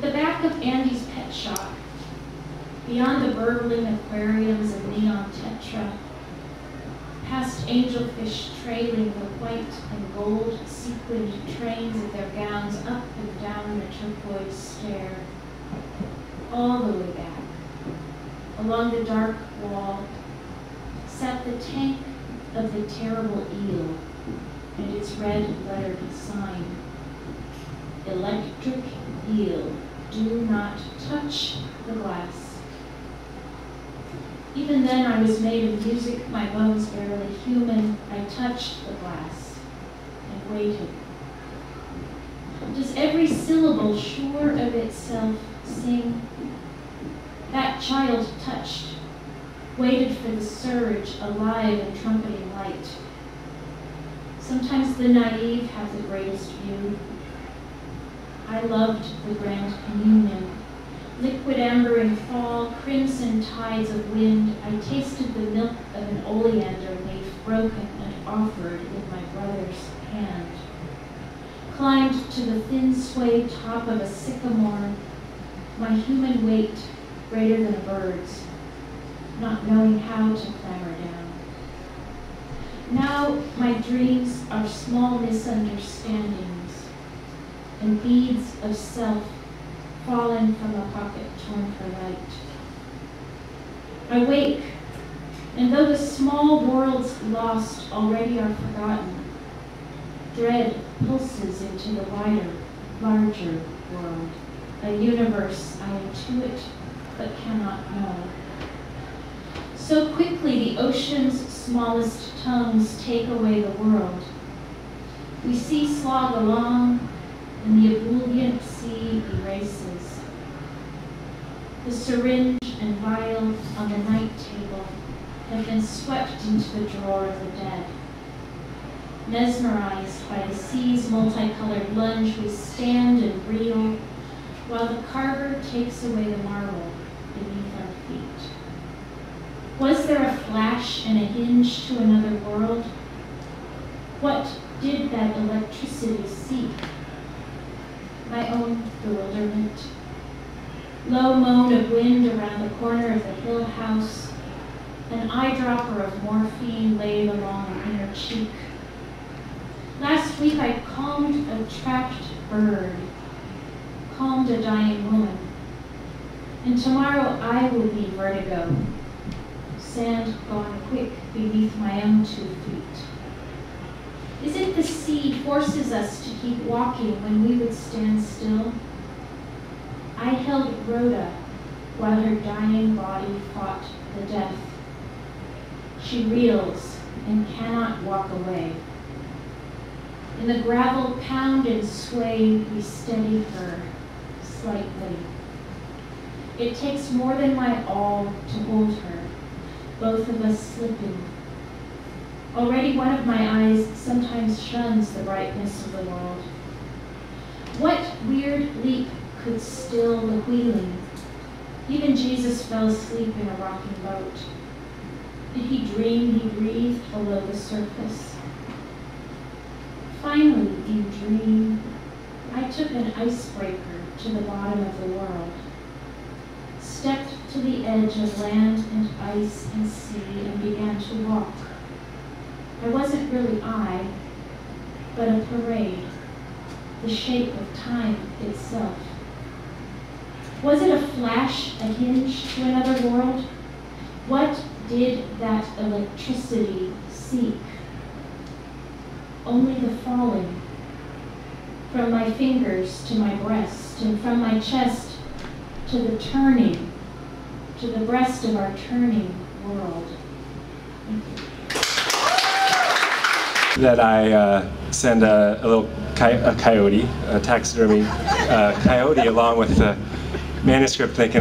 At the back of Andy's pet shop, beyond the burbling aquariums of neon tetra, past angelfish trailing the white and gold sequined trains of their gowns up and down the turquoise stair, all the way back, along the dark wall, sat the tank of the terrible eel and its red lettered sign. Electric eel, do not touch the glass. Even then I was made of music, my bones barely human. I touched the glass and waited. Does every syllable sure of itself sing? That child touched, waited for the surge, alive and trumpeting light. Sometimes the naive have the greatest view. I loved the Grand Communion. Liquid amber in fall, crimson tides of wind, I tasted the milk of an oleander leaf broken and offered in my brother's hand. Climbed to the thin swayed top of a sycamore, my human weight greater than a bird's, not knowing how to clamber down. Now my dreams are small misunderstandings and beads of self fallen from a pocket torn for light. I wake, and though the small worlds lost already are forgotten, dread pulses into the wider, larger world, a universe I intuit but cannot know. So quickly the ocean's smallest tongues take away the world. We see slog along, and the ebullient sea erases. The syringe and vial on the night table have been swept into the drawer of the dead. Mesmerized by the sea's multicolored lunge, we stand and reel, while the carver takes away the marble beneath our feet. Was there a flash and a hinge to another world? What did that electricity seek? My own bewilderment. Low moan of wind around the corner of the hill house. An eyedropper of morphine laid along an inner cheek. Last week I calmed a trapped bird, calmed a dying woman. And tomorrow I will be vertigo, sand gone quick beneath my own 2 feet. Is it the sea forces us to keep walking when we would stand still? I held Rhoda while her dying body fought the death. She reels and cannot walk away. In the gravel pound and sway, we steady her slightly. It takes more than my all to hold her, both of us slipping. Already one of my eyes sometimes shuns the brightness of the world. What weird leap could still the wheeling? Even Jesus fell asleep in a rocking boat. Did he dream he breathed below the surface? Finally, in dream, I took an icebreaker to the bottom of the world, stepped to the edge of land and ice and sea and began to walk. I wasn't really I, but a parade, the shape of time itself. Was it a flash, a hinge to another world? What did that electricity seek? Only the falling, from my fingers to my breast, and from my chest to the turning, to the breast of our turning world. Thank you. That I send a little coyote, a taxidermy coyote, along with the manuscript, thinking